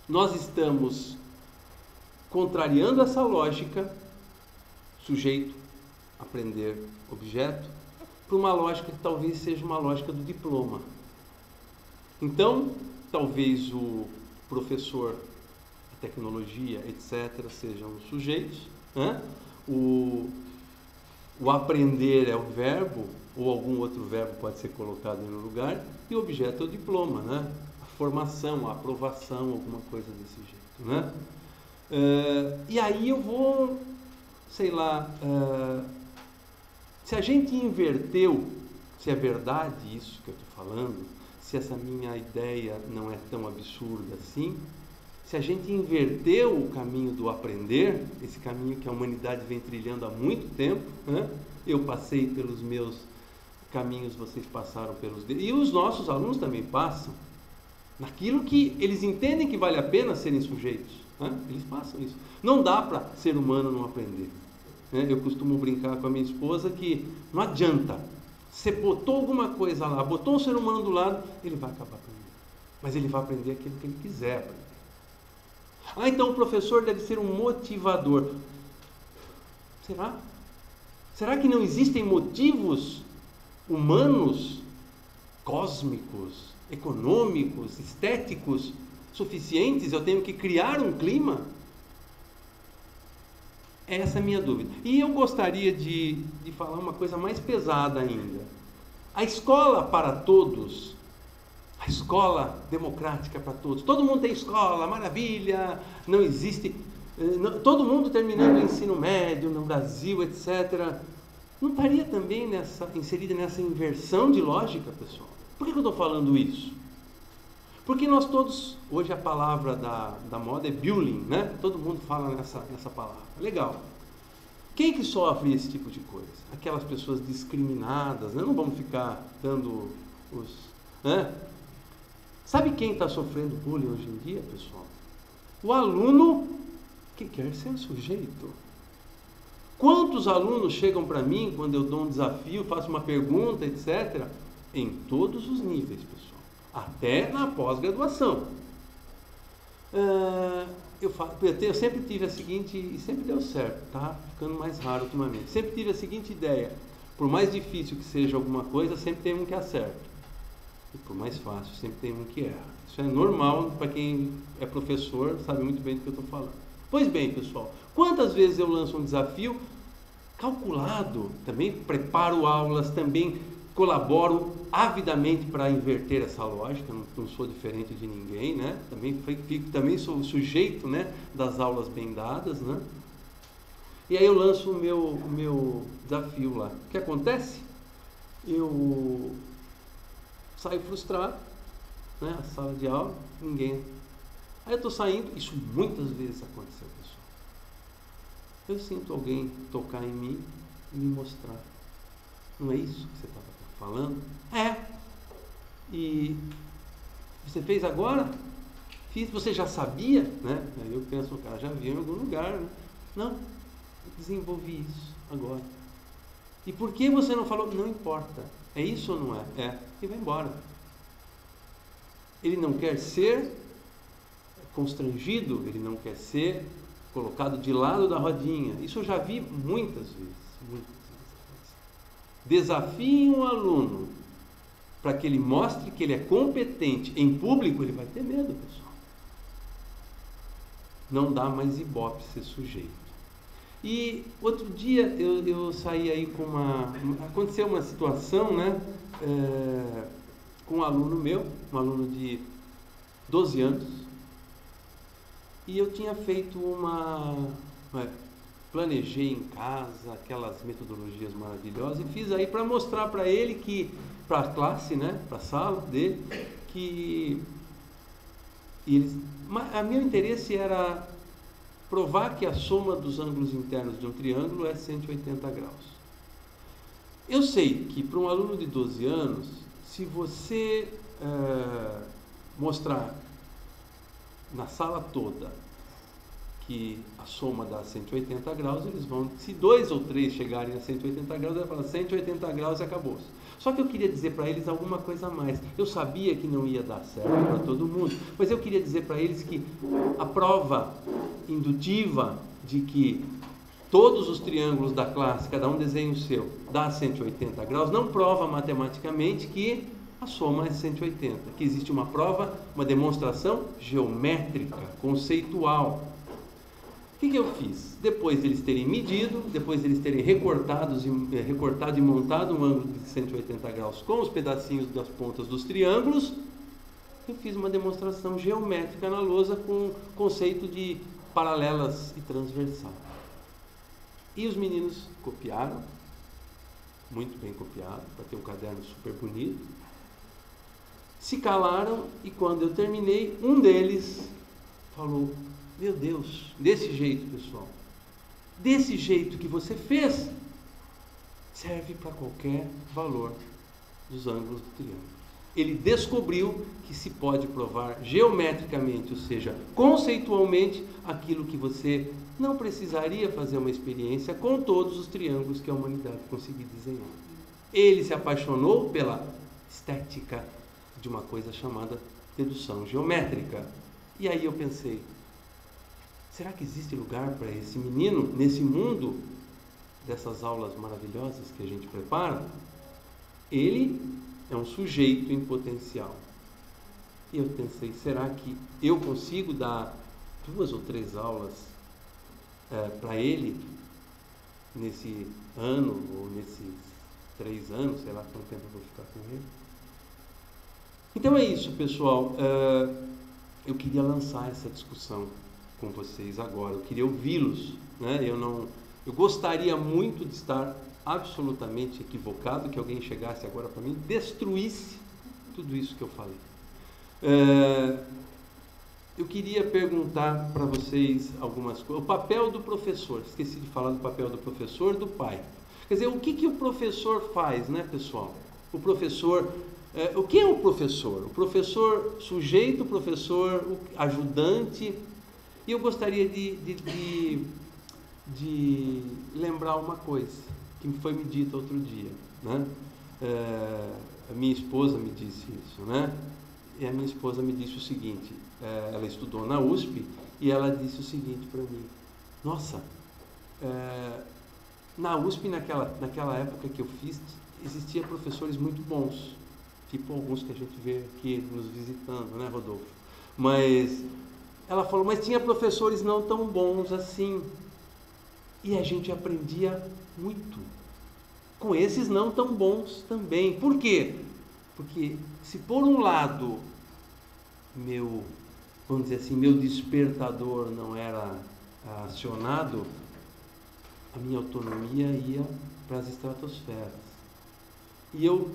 Nós estamos contrariando essa lógica, sujeito, aprender, objeto, para uma lógica que talvez seja uma lógica do diploma. Então, talvez o professor, a tecnologia, etc., sejam os sujeitos, né? O aprender é o verbo, ou algum outro verbo pode ser colocado no lugar, e o objeto é o diploma, né? Formação, a aprovação, alguma coisa desse jeito, né? E aí eu vou, sei lá, se a gente inverteu, se é verdade isso que eu estou falando, se essa minha ideia não é tão absurda assim, se a gente inverteu o caminho do aprender, esse caminho que a humanidade vem trilhando há muito tempo, né? Eu passei pelos meus caminhos, vocês passaram pelos deles, e os nossos alunos também passam, naquilo que eles entendem que vale a pena serem sujeitos, né? Eles passam isso. Não dá para ser humano não aprender, né? Eu costumo brincar com a minha esposa que não adianta, você botou alguma coisa lá, botou um ser humano do lado, ele vai acabar aprendendo, mas ele vai aprender aquilo que ele quiser aprender. Então o professor deve ser um motivador. Será? Será que não existem motivos humanos, cósmicos, econômicos, estéticos suficientes? Eu tenho que criar um clima? Essa é a minha dúvida. E eu gostaria de falar uma coisa mais pesada ainda. A escola para todos, a escola democrática para todos, todo mundo tem escola, maravilha, não existe, todo mundo terminando o ensino médio no Brasil, etc. Não estaria também inserida nessa inversão de lógica, pessoal? Por que eu estou falando isso? Porque nós todos, hoje a palavra da moda é bullying, né? Todo mundo fala nessa palavra. Legal. Quem que sofre esse tipo de coisa? Aquelas pessoas discriminadas, né? Não vamos ficar dando os... né? Sabe quem está sofrendo bullying hoje em dia, pessoal? O aluno que quer ser sujeito. Quantos alunos chegam para mim quando eu dou um desafio, faço uma pergunta, etc., em todos os níveis, pessoal, até na pós-graduação. Eu sempre tive a seguinte, e sempre deu certo, tá ficando mais raro ultimamente, sempre tive a seguinte ideia: por mais difícil que seja alguma coisa, sempre tem um que acerta, e por mais fácil, sempre tem um que erra. Isso é normal para quem é professor, sabe muito bem do que eu estou falando. Pois bem, pessoal, quantas vezes eu lanço um desafio calculado, também preparo aulas, também colaboro avidamente para inverter essa lógica, não sou diferente de ninguém, né? Também sou sujeito, né, das aulas bem dadas, né? E aí eu lanço o meu desafio lá. O que acontece? Eu saio frustrado, né? A sala de aula, ninguém. Aí eu estou saindo, isso muitas vezes aconteceu, pessoal. Eu sinto alguém tocar em mim e me mostrar: não é isso que você estava falando? É. E você fez agora? Fiz. Você já sabia? Né? Aí eu penso, o cara já viu em algum lugar. Né? Não, eu desenvolvi isso agora. E por que você não falou? Não importa. É isso ou não é? É. E vai embora. Ele não quer ser constrangido, ele não quer ser colocado de lado da rodinha. Isso eu já vi muitas vezes. Desafie um aluno para que ele mostre que ele é competente em público, ele vai ter medo, pessoal. Não dá mais ibope ser sujeito. E outro dia eu saí aí com aconteceu uma situação, né, com um aluno meu, um aluno de 12 anos, e eu tinha feito planejei em casa aquelas metodologias maravilhosas e fiz aí para mostrar para ele para a classe, né, para a sala dele, meu interesse era provar que a soma dos ângulos internos de um triângulo é 180 graus. Eu sei que para um aluno de 12 anos, se você mostrar na sala toda que a soma dá 180 graus, eles vão, se 2 ou 3 chegarem a 180 graus, ele vai falar 180 graus e acabou. Só que eu queria dizer para eles alguma coisa a mais. Eu sabia que não ia dar certo para todo mundo, mas eu queria dizer para eles que a prova indutiva de que todos os triângulos da classe, cada um desenha o seu, dá 180 graus, não prova matematicamente que a soma é 180, que existe uma prova, uma demonstração geométrica, conceitual. O que eu fiz? Depois deles terem medido, depois deles terem recortado e montado um ângulo de 180 graus com os pedacinhos das pontas dos triângulos, eu fiz uma demonstração geométrica na lousa com o conceito de paralelas e transversal. E os meninos copiaram, muito bem copiado, para ter um caderno super bonito. Se calaram e quando eu terminei, um deles falou: meu Deus, desse jeito, pessoal, desse jeito que você fez, serve para qualquer valor dos ângulos do triângulo. Ele descobriu que se pode provar geometricamente, ou seja, conceitualmente, aquilo que você não precisaria fazer uma experiência com todos os triângulos que a humanidade conseguiu desenhar. Ele se apaixonou pela estética de uma coisa chamada dedução geométrica. E aí eu pensei, será que existe lugar para esse menino nesse mundo dessas aulas maravilhosas que a gente prepara? Ele é um sujeito em potencial. E eu pensei, será que eu consigo dar 2 ou 3 aulas para ele nesse ano ou nesses 3 anos, sei lá quanto tempo eu vou ficar com ele? Então é isso, pessoal. Eu queria lançar essa discussão com vocês agora. Eu queria ouvi-los, né? Eu gostaria muito de estar absolutamente equivocado, que alguém chegasse agora para mim e destruísse tudo isso que eu falei. Eu queria perguntar para vocês algumas coisas. O papel do professor, esqueci de falar do papel do professor, do pai. Quer dizer, o que o professor faz, né, pessoal? O professor, o que é o professor? O professor sujeito, o professor ajudante. E eu gostaria de lembrar uma coisa que foi me dita outro dia, né? A minha esposa me disse isso, né? E a minha esposa me disse o seguinte, ela estudou na USP e ela disse o seguinte para mim: nossa, na USP naquela época que eu fiz, existiam professores muito bons, tipo alguns que a gente vê aqui nos visitando, né, Rodolfo? Mas ela falou, mas tinha professores não tão bons assim, e a gente aprendia muito com esses não tão bons também. Por quê? Porque se por um lado vamos dizer assim, meu despertador não era acionado, a minha autonomia ia para as estratosferas. E eu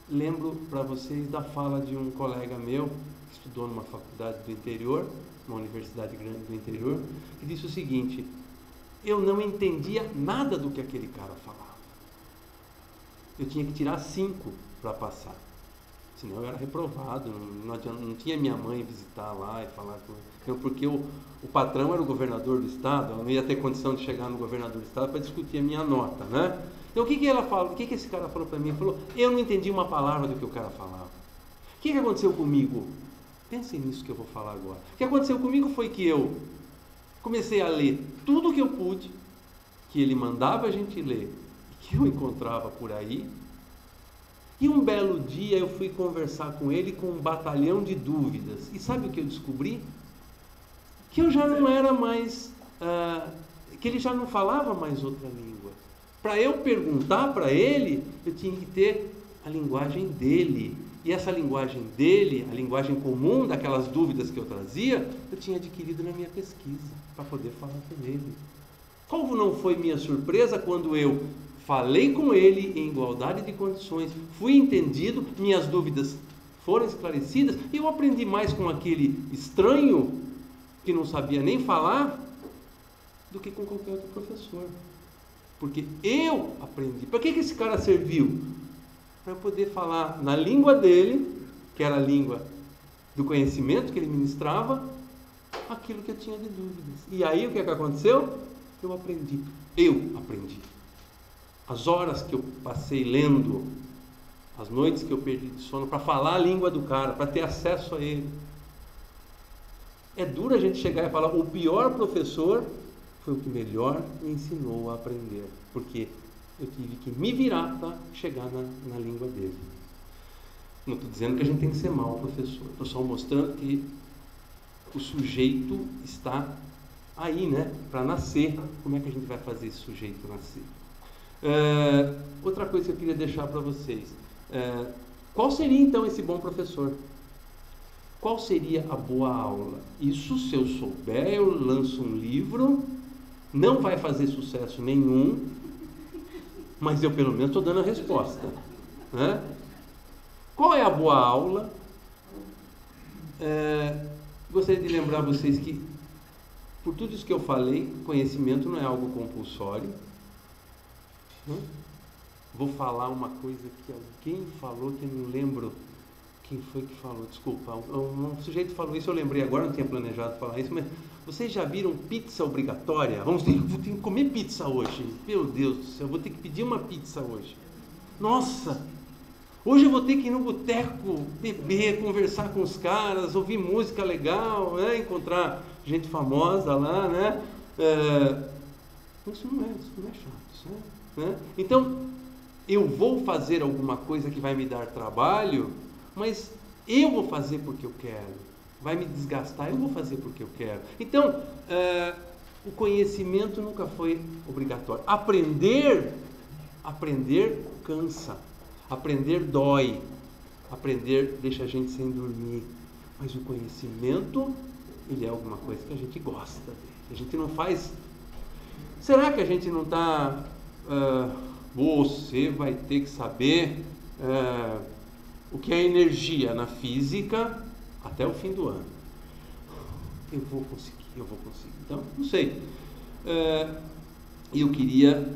lembro para vocês da fala de um colega meu, que estudou numa faculdade do interior, uma universidade grande do interior, que disse o seguinte: eu não entendia nada do que aquele cara falava. eu tinha que tirar 5 para passar. Senão eu era reprovado, não tinha minha mãe visitar lá e falar com ele. Porque o patrão era o governador do estado, ela não ia ter condição de chegar no governador do estado para discutir a minha nota, né? Então o que ela falou? O que esse cara falou para mim? Ele falou, eu não entendi uma palavra do que o cara falava. O que aconteceu comigo? Pensem nisso que eu vou falar agora. O que aconteceu comigo foi que eu comecei a ler tudo que eu pude, que ele mandava a gente ler, que eu encontrava por aí. E um belo dia eu fui conversar com ele com um batalhão de dúvidas. E sabe o que eu descobri? Que eu já não era mais, que ele já não falava mais outra língua. Para eu perguntar para ele, eu tinha que ter a linguagem dele. E essa linguagem dele, a linguagem comum daquelas dúvidas que eu trazia, eu tinha adquirido na minha pesquisa, para poder falar com ele. Qual não foi minha surpresa quando eu falei com ele em igualdade de condições, fui entendido, minhas dúvidas foram esclarecidas, e eu aprendi mais com aquele estranho que não sabia nem falar do que com qualquer outro professor. Porque eu aprendi. Para que esse cara serviu? Para eu poder falar na língua dele, que era a língua do conhecimento que ele ministrava, aquilo que eu tinha de dúvidas. E aí o que aconteceu? Eu aprendi. As horas que eu passei lendo, as noites que eu perdi de sono, para falar a língua do cara, para ter acesso a ele. É duro a gente chegar e falar, o pior professor foi o que melhor me ensinou a aprender, porque eu tive que me virar para chegar na língua dele. Não estou dizendo que a gente tem que ser mau professor, estou só mostrando que o sujeito está aí, né, para nascer. Como é que a gente vai fazer esse sujeito nascer? Outra coisa que eu queria deixar para vocês, qual seria então esse bom professor? Qual seria a boa aula? Isso, se eu souber, eu lanço um livro, não vai fazer sucesso nenhum, mas eu pelo menos estou dando a resposta, né? Qual é a boa aula? Gostaria de lembrar vocês que, por tudo isso que eu falei, conhecimento não é algo compulsório. Vou falar uma coisa que alguém falou, que eu não lembro quem foi que falou, desculpa, um sujeito falou isso, eu lembrei agora, não tinha planejado falar isso, mas vocês já viram pizza obrigatória? Vou ter que comer pizza hoje, meu Deus do céu, vou ter que pedir uma pizza hoje. Nossa, hoje eu vou ter que ir no boteco, beber, conversar com os caras, ouvir música legal, né? Encontrar gente famosa lá, né? Isso não é chato, isso né? Então, eu vou fazer alguma coisa que vai me dar trabalho, mas eu vou fazer porque eu quero. Vai me desgastar, eu vou fazer porque eu quero. Então, o conhecimento nunca foi obrigatório. Aprender cansa. Aprender dói. Aprender deixa a gente sem dormir. Mas o conhecimento, ele é alguma coisa que a gente gosta dele. A gente não faz... Será que a gente não está... você vai ter que saber o que é energia na física até o fim do ano. Eu vou conseguir. Então, não sei. Eu queria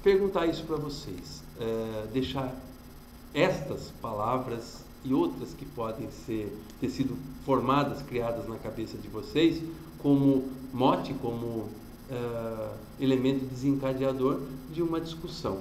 perguntar isso para vocês. Deixar estas palavras e outras que podem ter sido formadas, criadas na cabeça de vocês, como mote, como elemento desencadeador de uma discussão.